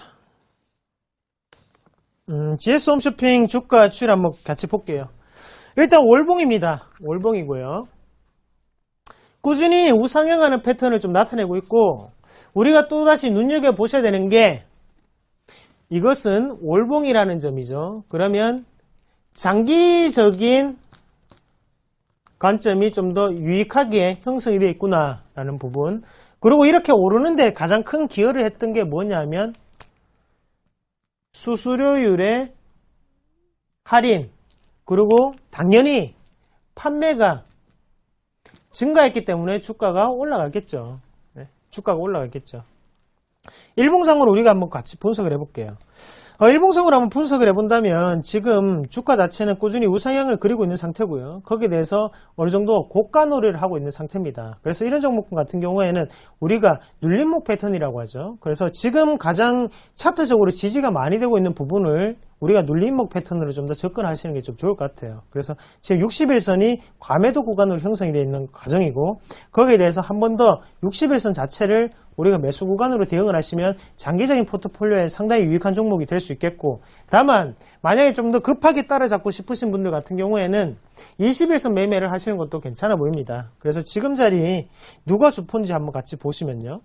GS 홈쇼핑 주가 추이를 한번 같이 볼게요. 일단 월봉입니다. 월봉이고요. 꾸준히 우상향하는 패턴을 좀 나타내고 있고, 우리가 또다시 눈여겨보셔야 되는 게, 이것은 월봉이라는 점이죠. 그러면 장기적인 관점이 좀 더 유익하게 형성이 되어 있구나라는 부분. 그리고 이렇게 오르는데 가장 큰 기여를 했던 게 뭐냐면 수수료율의 할인, 그리고 당연히 판매가 증가했기 때문에 주가가 올라갔겠죠. 네, 주가가 올라갔겠죠. 일봉상으로 우리가 한번 같이 분석을 해볼게요. 일봉상으로 한번 분석을 해본다면 지금 주가 자체는 꾸준히 우상향을 그리고 있는 상태고요. 거기에 대해서 어느 정도 고가 놀이를 하고 있는 상태입니다. 그래서 이런 종목군 같은 경우에는 우리가 눌림목 패턴이라고 하죠. 그래서 지금 가장 차트적으로 지지가 많이 되고 있는 부분을 우리가 눌림목 패턴으로 좀 더 접근하시는 게 좀 좋을 것 같아요. 그래서 지금 60일선이 과매도 구간으로 형성이 되어 있는 과정이고, 거기에 대해서 한 번 더 60일선 자체를 우리가 매수 구간으로 대응을 하시면 장기적인 포트폴리오에 상당히 유익한 종목이 될 수 있겠고, 다만 만약에 좀 더 급하게 따라잡고 싶으신 분들 같은 경우에는 20일선 매매를 하시는 것도 괜찮아 보입니다. 그래서 지금 자리 누가 주포인지 한번 같이 보시면요.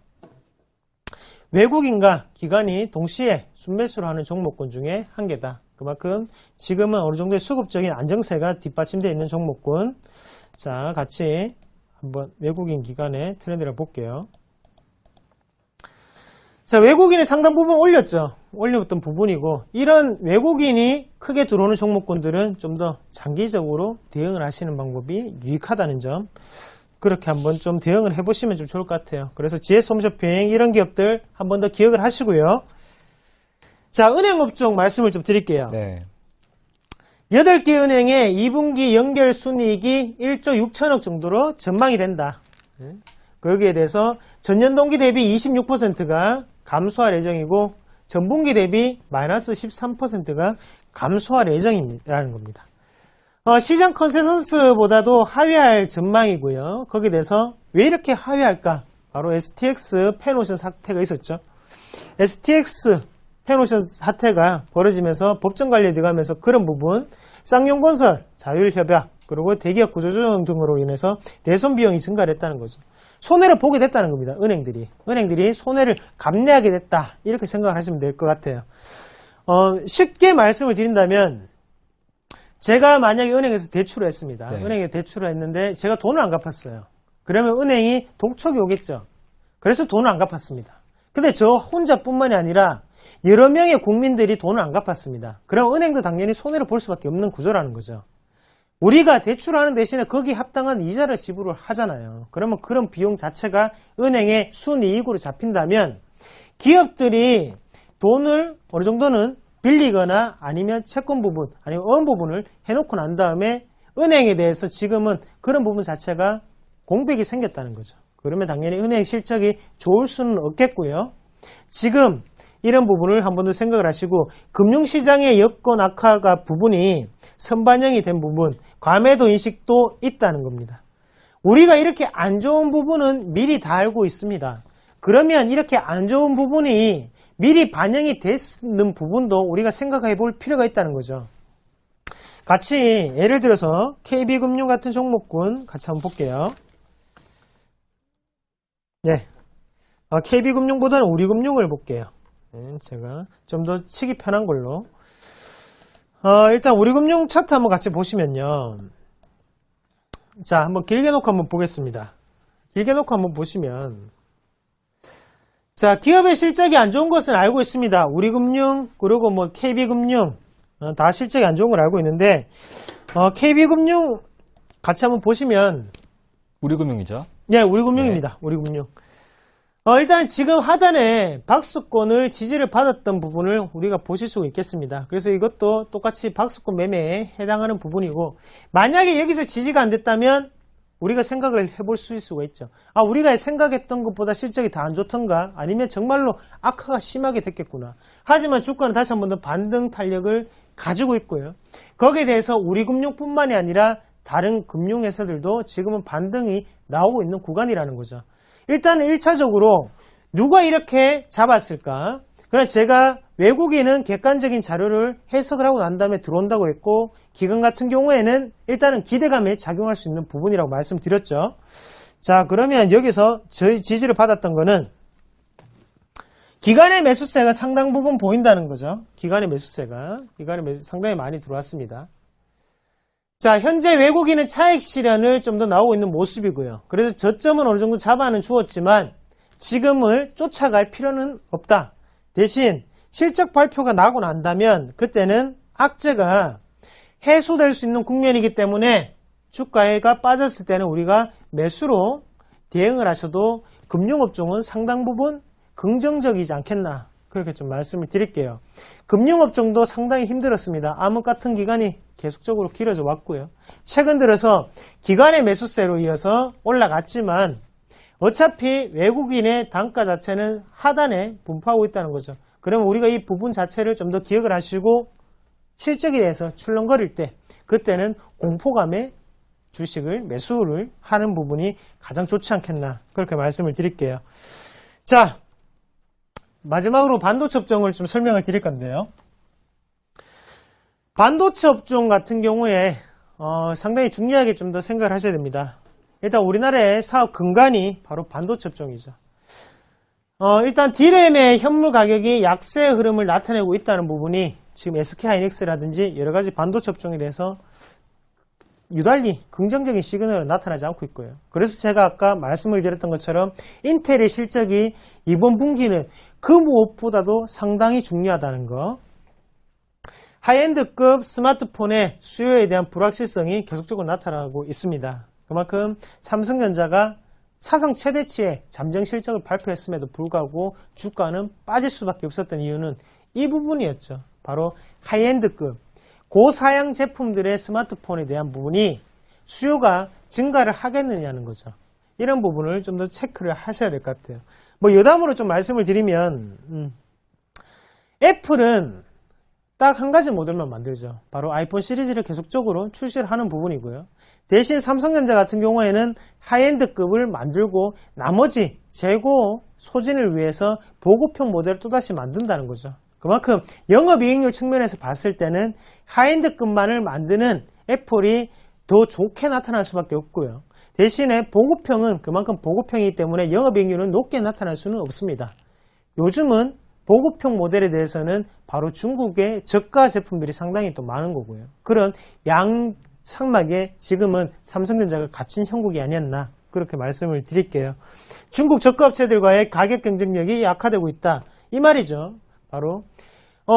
외국인과 기관이 동시에 순매수를 하는 종목군 중에 한 개다. 그만큼 지금은 어느 정도의 수급적인 안정세가 뒷받침되어 있는 종목군. 자, 같이 한번 외국인 기관의 트렌드를 볼게요. 자, 외국인이 상당 부분 올렸죠. 올렸던 부분이고, 이런 외국인이 크게 들어오는 종목군들은 좀 더 장기적으로 대응을 하시는 방법이 유익하다는 점, 그렇게 한번 좀 대응을 해보시면 좀 좋을 것 같아요. 그래서 GS 홈쇼핑 이런 기업들 한번 더 기억을 하시고요. 자, 은행 업종 말씀을 좀 드릴게요. 네. 8개 은행의 2분기 연결 순이익이 1조 6천억 정도로 전망이 된다. 거기에 대해서 전년 동기 대비 26%가 감소할 예정이고, 전분기 대비 마이너스 13%가 감소할 예정이라는 겁니다. 시장 컨센서스보다도 하회할 전망이고요. 거기에 대해서 왜 이렇게 하회할까? 바로 STX 펜오션 사태가 있었죠. STX 펜오션 사태가 벌어지면서 법정 관리에 들어가면서 그런 부분, 쌍용건설, 자율협약, 그리고 대기업 구조조정 등으로 인해서 대손 비용이 증가를 했다는 거죠. 손해를 보게 됐다는 겁니다. 은행들이 손해를 감내하게 됐다. 이렇게 생각을 하시면 될 것 같아요. 쉽게 말씀을 드린다면, 제가 만약에 은행에서 대출을 했습니다. 네. 은행에 대출을 했는데 제가 돈을 안 갚았어요. 그러면 은행이 독촉이 오겠죠. 그래서 돈을 안 갚았습니다. 근데 저 혼자뿐만이 아니라 여러 명의 국민들이 돈을 안 갚았습니다. 그럼 은행도 당연히 손해를 볼 수밖에 없는 구조라는 거죠. 우리가 대출하는 대신에 거기에 합당한 이자를 지불을 하잖아요. 그러면 그런 비용 자체가 은행의 순이익으로 잡힌다면 기업들이 돈을 어느 정도는 빌리거나 아니면 채권 부분 아니면 원 부분을 해놓고 난 다음에 은행에 대해서 지금은 그런 부분 자체가 공백이 생겼다는 거죠. 그러면 당연히 은행 실적이 좋을 수는 없겠고요. 지금 이런 부분을 한 번 더 생각을 하시고, 금융시장의 여건 악화가 부분이 선반영이 된 부분, 과매도 인식도 있다는 겁니다. 우리가 이렇게 안 좋은 부분은 미리 다 알고 있습니다. 그러면 이렇게 안 좋은 부분이 미리 반영이 되는 부분도 우리가 생각해 볼 필요가 있다는 거죠. 같이 예를 들어서 KB금융 같은 종목군 같이 한번 볼게요. 네, KB금융보다는 우리금융을 볼게요. 제가 좀 더 치기 편한 걸로. 일단 우리금융 차트 한번 같이 보시면요. 자, 한번 길게 놓고 한번 보겠습니다. 길게 놓고 한번 보시면, 자, 기업의 실적이 안 좋은 것은 알고 있습니다. 우리금융, 그리고 뭐 KB금융, 다 실적이 안 좋은 걸 알고 있는데, KB금융 같이 한번 보시면, 우리금융이죠? 네, 우리금융입니다. 우리금융. 일단 지금 하단에 박스권을 지지를 받았던 부분을 우리가 보실 수가 있겠습니다. 그래서 이것도 똑같이 박스권 매매에 해당하는 부분이고, 만약에 여기서 지지가 안 됐다면 우리가 생각을 해볼 수 있을 수가 있죠. 아, 우리가 생각했던 것보다 실적이 더 안 좋던가? 아니면 정말로 악화가 심하게 됐겠구나. 하지만 주가는 다시 한 번 더 반등 탄력을 가지고 있고요. 거기에 대해서 우리금융뿐만이 아니라 다른 금융회사들도 지금은 반등이 나오고 있는 구간이라는 거죠. 일단 1차적으로 누가 이렇게 잡았을까? 그러나 제가 외국인은 객관적인 자료를 해석을 하고 난 다음에 들어온다고 했고, 기관 같은 경우에는 일단은 기대감에 작용할 수 있는 부분이라고 말씀드렸죠. 자, 그러면 여기서 저희 지지를 받았던 거는 기관의 매수세가 상당 부분 보인다는 거죠. 기관의 매수세가 상당히 많이 들어왔습니다. 자, 현재 외국인은 차익 실현을 좀 더 나오고 있는 모습이고요. 그래서 저점은 어느 정도 잡아는 주었지만 지금을 쫓아갈 필요는 없다. 대신 실적 발표가 나고 난다면 그때는 악재가 해소될 수 있는 국면이기 때문에 주가가 빠졌을 때는 우리가 매수로 대응을 하셔도 금융업종은 상당 부분 긍정적이지 않겠나, 그렇게 좀 말씀을 드릴게요. 금융업종도 상당히 힘들었습니다. 암흑 같은 기간이 계속적으로 길어져 왔고요. 최근 들어서 기관의 매수세로 이어서 올라갔지만 어차피 외국인의 단가 자체는 하단에 분포하고 있다는 거죠. 그러면 우리가 이 부분 자체를 좀 더 기억을 하시고 실적에 대해서 출렁거릴 때 그때는 공포감에 주식을 매수를 하는 부분이 가장 좋지 않겠나, 그렇게 말씀을 드릴게요. 자, 마지막으로 반도체 업종을 좀 설명을 드릴 건데요. 반도체 업종 같은 경우에 상당히 중요하게 좀 더 생각을 하셔야 됩니다. 일단 우리나라의 사업 근간이 바로 반도체 업종이죠. 일단 D램의 현물 가격이 약세의 흐름을 나타내고 있다는 부분이 지금 SK하이닉스라든지 여러 가지 반도체 업종에 대해서 유달리 긍정적인 시그널은 나타나지 않고 있고요. 그래서 제가 아까 말씀을 드렸던 것처럼 인텔의 실적이 이번 분기는 그 무엇보다도 상당히 중요하다는 거. 하이엔드급 스마트폰의 수요에 대한 불확실성이 계속적으로 나타나고 있습니다. 그만큼 삼성전자가 사상 최대치의 잠정 실적을 발표했음에도 불구하고 주가는 빠질 수밖에 없었던 이유는 이 부분이었죠. 바로 하이엔드급 고사양 제품들의 스마트폰에 대한 부분이 수요가 증가를 하겠느냐는 거죠. 이런 부분을 좀 더 체크를 하셔야 될 것 같아요. 뭐 여담으로 좀 말씀을 드리면 애플은 딱 한 가지 모델만 만들죠. 바로 아이폰 시리즈를 계속적으로 출시를 하는 부분이고요. 대신 삼성전자 같은 경우에는 하이엔드급을 만들고 나머지 재고 소진을 위해서 보급형 모델을 또다시 만든다는 거죠. 그만큼 영업이익률 측면에서 봤을 때는 하이엔드급만을 만드는 애플이 더 좋게 나타날 수밖에 없고요. 대신에 보급형은 그만큼 보급형이기 때문에 영업이익률은 높게 나타날 수는 없습니다. 요즘은 보급형 모델에 대해서는 바로 중국의 저가 제품들이 상당히 또 많은 거고요. 그런 양상막에 지금은 삼성전자가 갇힌 형국이 아니었나, 그렇게 말씀을 드릴게요. 중국 저가 업체들과의 가격 경쟁력이 약화되고 있다, 이 말이죠. 바로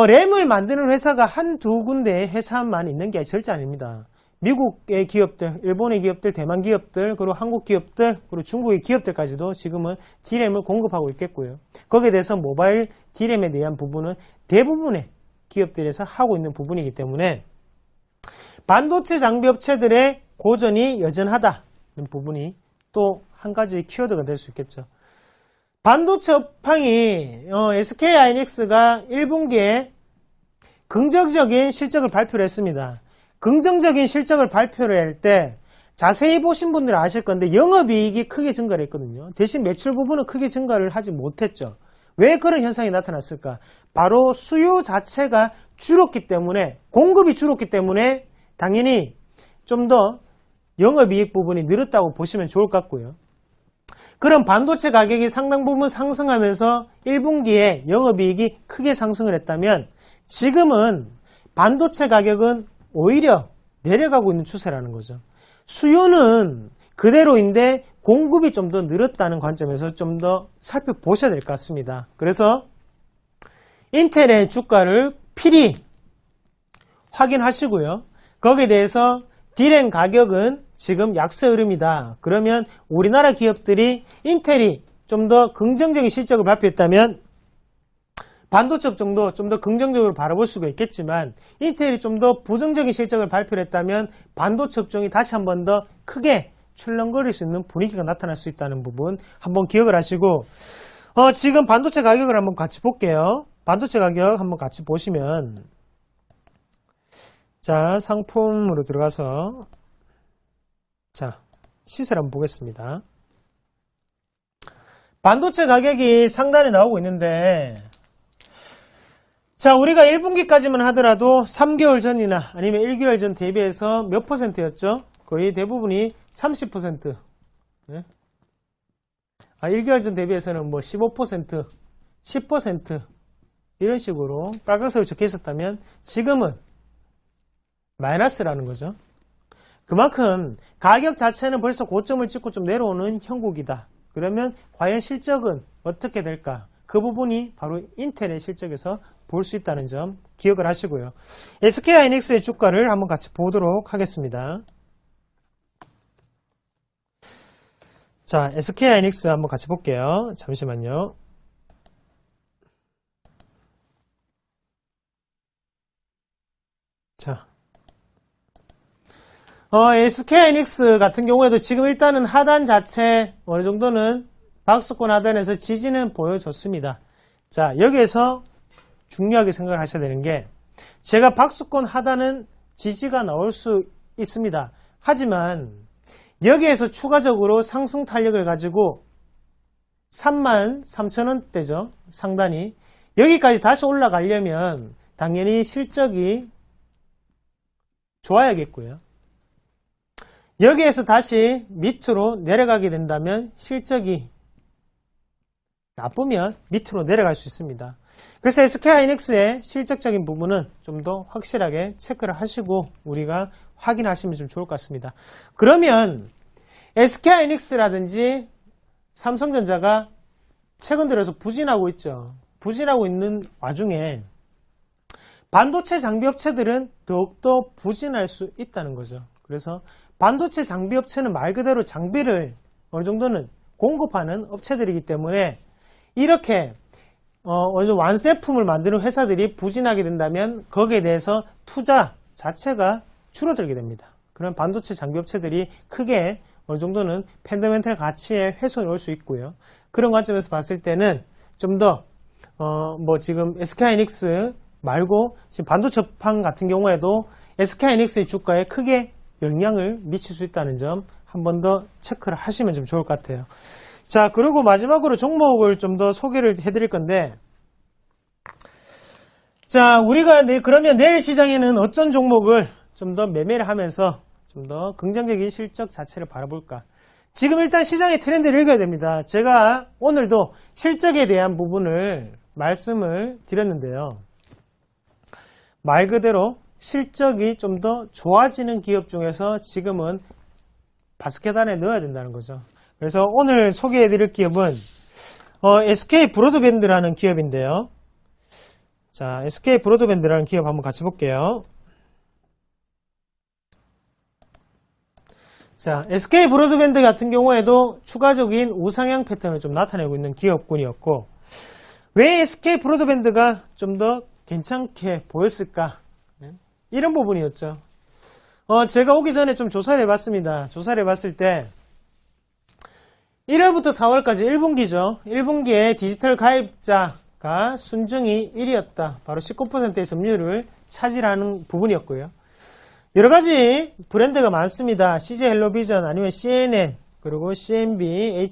램을 만드는 회사가 한두 군데의 회사만 있는 게 절대 아닙니다. 미국의 기업들, 일본의 기업들, 대만 기업들, 그리고 한국 기업들, 그리고 중국의 기업들까지도 지금은 D램을 공급하고 있겠고요. 거기에 대해서 모바일 D램에 대한 부분은 대부분의 기업들에서 하고 있는 부분이기 때문에 반도체 장비 업체들의 고전이 여전하다는 부분이 또 한 가지 키워드가 될 수 있겠죠. 반도체 업황이 SK하이닉스가 1분기에 긍정적인 실적을 발표를 했습니다. 긍정적인 실적을 발표를 할 때 자세히 보신 분들은 아실 건데 영업이익이 크게 증가를 했거든요. 대신 매출 부분은 크게 증가를 하지 못했죠. 왜 그런 현상이 나타났을까? 바로 수요 자체가 줄었기 때문에, 공급이 줄었기 때문에 당연히 좀 더 영업이익 부분이 늘었다고 보시면 좋을 것 같고요. 그럼 반도체 가격이 상당 부분 상승하면서 1분기에 영업이익이 크게 상승을 했다면 지금은 반도체 가격은 오히려 내려가고 있는 추세라는 거죠. 수요는 그대로인데 공급이 좀 더 늘었다는 관점에서 좀 더 살펴보셔야 될 것 같습니다. 그래서 인텔의 주가를 필히 확인하시고요. 거기에 대해서 D램 가격은 지금 약세 흐름이다. 그러면 우리나라 기업들이 인텔이 좀 더 긍정적인 실적을 발표했다면 반도체 업종도 좀 더 긍정적으로 바라볼 수가 있겠지만 인텔이 좀 더 부정적인 실적을 발표했다면 반도체 업종이 다시 한 번 더 크게 출렁거릴 수 있는 분위기가 나타날 수 있다는 부분 한번 기억을 하시고, 지금 반도체 가격을 한번 같이 볼게요. 반도체 가격 한번 같이 보시면, 자, 상품으로 들어가서, 자, 시세를 한번 보겠습니다. 반도체 가격이 상단에 나오고 있는데, 자, 우리가 1분기까지만 하더라도 3개월 전이나 아니면 1개월 전 대비해서 몇 %였죠? 거의 대부분이 30%. 네? 1개월 전 대비해서는 뭐 15%, 10% 이런 식으로 빨간색으로 적혀 있었다면 지금은 마이너스라는 거죠. 그만큼 가격 자체는 벌써 고점을 찍고 좀 내려오는 형국이다. 그러면 과연 실적은 어떻게 될까? 그 부분이 바로 인텔의 실적에서 볼 수 있다는 점 기억을 하시고요. SK하이닉스의 주가를 한번 같이 보도록 하겠습니다. 자, SK하이닉스 한번 같이 볼게요. 잠시만요. 자, SK하이닉스 같은 경우에도 지금 일단은 하단 자체 어느 정도는 박스권 하단에서 지지는 보여줬습니다. 자, 여기에서 중요하게 생각을 하셔야 되는 게, 제가 박스권 하단은 지지가 나올 수 있습니다. 하지만 여기에서 추가적으로 상승 탄력을 가지고 33,000원대죠. 상단이. 여기까지 다시 올라가려면 당연히 실적이 좋아야겠고요. 여기에서 다시 밑으로 내려가게 된다면 실적이 나쁘면 밑으로 내려갈 수 있습니다. 그래서 SK하이닉스의 실적적인 부분은 좀 더 확실하게 체크를 하시고 우리가 확인하시면 좀 좋을 것 같습니다. 그러면 SK하이닉스라든지 삼성전자가 최근 들어서 부진하고 있죠. 부진하고 있는 와중에 반도체 장비 업체들은 더욱더 부진할 수 있다는 거죠. 그래서 반도체 장비 업체는 말 그대로 장비를 어느 정도는 공급하는 업체들이기 때문에 이렇게 완제품을 만드는 회사들이 부진하게 된다면 거기에 대해서 투자 자체가 줄어들게 됩니다. 그런 반도체 장비 업체들이 크게 어느 정도는 펀더멘털 가치에 훼손이 올 수 있고요. 그런 관점에서 봤을 때는 좀 더 지금 SK하이닉스 말고 지금 반도체판 같은 경우에도 SK하이닉스의 주가에 크게 영향을 미칠 수 있다는 점 한 번 더 체크를 하시면 좀 좋을 것 같아요. 자, 그리고 마지막으로 종목을 좀 더 소개를 해드릴 건데, 자, 우리가 그러면 내일 시장에는 어떤 종목을 좀 더 매매를 하면서 좀 더 긍정적인 실적 자체를 바라볼까? 지금 일단 시장의 트렌드를 읽어야 됩니다. 제가 오늘도 실적에 대한 부분을 말씀을 드렸는데요. 말 그대로 실적이 좀 더 좋아지는 기업 중에서 지금은 바스켓 안에 넣어야 된다는 거죠. 그래서 오늘 소개해드릴 기업은 SK 브로드밴드라는 기업인데요. 자, SK 브로드밴드라는 기업 한번 같이 볼게요. 자, SK 브로드밴드 같은 경우에도 추가적인 우상향 패턴을 좀 나타내고 있는 기업군이었고, 왜 SK 브로드밴드가 좀 더 괜찮게 보였을까? 이런 부분이었죠. 제가 오기 전에 좀 조사를 해봤습니다. 조사를 해봤을 때 1월부터 4월까지 1분기죠. 1분기에 디지털 가입자가 순증이 1위였다. 바로 19%의 점유율을 차지하는 부분이었고요. 여러 가지 브랜드가 많습니다. CJ 헬로비전, 아니면 CNN, 그리고 CNB,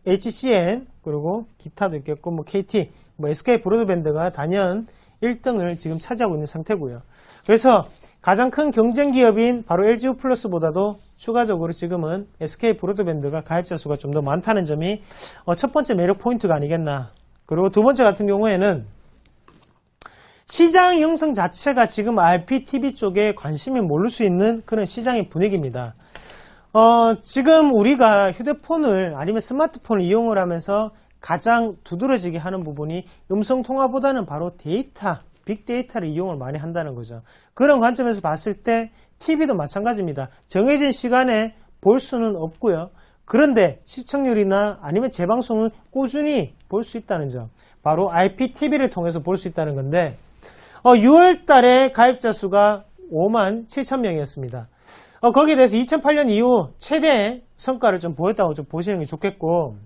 HCN, 그리고 기타도 있겠고, KT, SK 브로드밴드가 단연 1등을 지금 차지하고 있는 상태고요. 그래서 가장 큰 경쟁 기업인 바로 LGU 플러스보다도 추가적으로 지금은 SK 브로드밴드가 가입자 수가 좀 더 많다는 점이 첫 번째 매력 포인트가 아니겠나. 그리고 두 번째 같은 경우에는 시장 형성 자체가 지금 IPTV 쪽에 관심이 몰릴 수 있는 그런 시장의 분위기입니다. 지금 우리가 휴대폰을 아니면 스마트폰을 이용을 하면서 가장 두드러지게 하는 부분이 음성통화보다는 바로 데이터, 빅데이터를 이용을 많이 한다는 거죠. 그런 관점에서 봤을 때 TV도 마찬가지입니다. 정해진 시간에 볼 수는 없고요. 그런데 시청률이나 아니면 재방송은 꾸준히 볼 수 있다는 점. 바로 IPTV를 통해서 볼 수 있다는 건데 6월 달에 가입자 수가 57,000명이었습니다. 거기에 대해서 2008년 이후 최대 성과를 좀 보였다고 좀 보시는 게 좋겠고,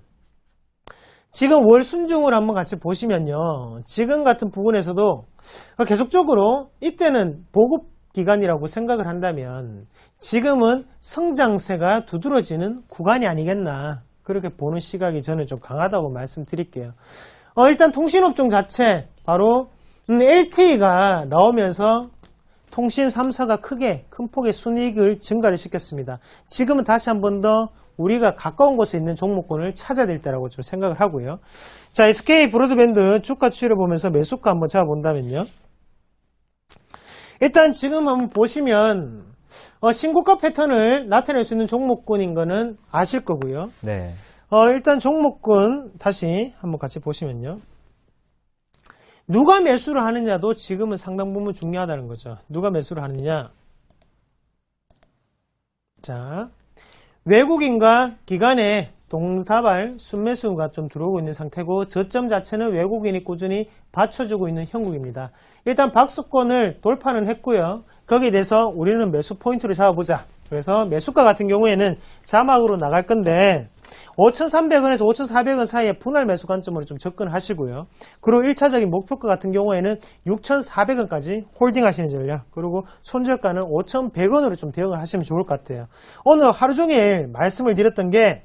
지금 월 순증을 한번 같이 보시면요. 지금 같은 부분에서도 계속적으로 이때는 보급 기간이라고 생각을 한다면 지금은 성장세가 두드러지는 구간이 아니겠나. 그렇게 보는 시각이 저는 좀 강하다고 말씀드릴게요. 일단 통신업종 자체, 바로 LTE가 나오면서 통신 3사가 큰 폭의 순이익을 증가를 시켰습니다. 지금은 다시 한 번 더 우리가 가까운 곳에 있는 종목군을 찾아야 될 때라고 좀 생각을 하고요. 자, SK 브로드밴드 주가 추이를 보면서 매수가 한번 잡아본다면요. 일단 지금 한번 보시면 신고가 패턴을 나타낼 수 있는 종목군인 거는 아실 거고요. 네. 일단 종목군 다시 한번 같이 보시면요. 누가 매수를 하느냐도 지금은 상당 부분 중요하다는 거죠. 누가 매수를 하느냐. 자, 외국인과 기관의 동다발 순매수가 좀 들어오고 있는 상태고, 저점 자체는 외국인이 꾸준히 받쳐주고 있는 형국입니다. 일단 박스권을 돌파는 했고요. 거기에 대해서 우리는 매수 포인트를 잡아보자. 그래서 매수가 같은 경우에는 자막으로 나갈 건데 5,300원에서 5,400원 사이에 분할 매수 관점으로 좀 접근하시고요. 그리고 1차적인 목표가 같은 경우에는 6,400원까지 홀딩 하시는 전략, 그리고 손절가는 5,100원으로 좀 대응을 하시면 좋을 것 같아요. 오늘 하루 종일 말씀을 드렸던 게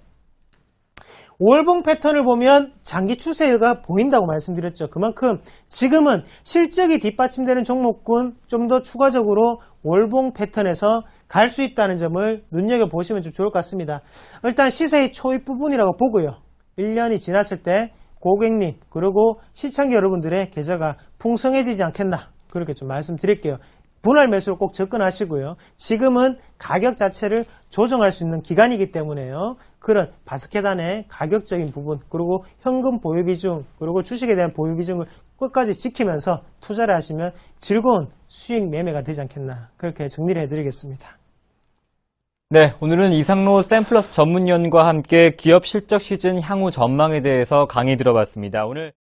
월봉 패턴을 보면 장기 추세가 보인다고 말씀드렸죠. 그만큼 지금은 실적이 뒷받침되는 종목군 좀 더 추가적으로 월봉 패턴에서 갈 수 있다는 점을 눈여겨보시면 좀 좋을 것 같습니다. 일단 시세의 초입 부분이라고 보고요. 1년이 지났을 때 고객님 그리고 시청자 여러분들의 계좌가 풍성해지지 않겠나, 그렇게 좀 말씀드릴게요. 분할 매수로 꼭 접근하시고요. 지금은 가격 자체를 조정할 수 있는 기간이기 때문에요. 그런 바스켓 안에 가격적인 부분, 그리고 현금 보유 비중, 그리고 주식에 대한 보유 비중을 끝까지 지키면서 투자를 하시면 즐거운 수익 매매가 되지 않겠나, 그렇게 정리를 해드리겠습니다. 네, 오늘은 이상로 샘플러스 전문위원과 함께 기업 실적 시즌 향후 전망에 대해서 강의 들어봤습니다. 오늘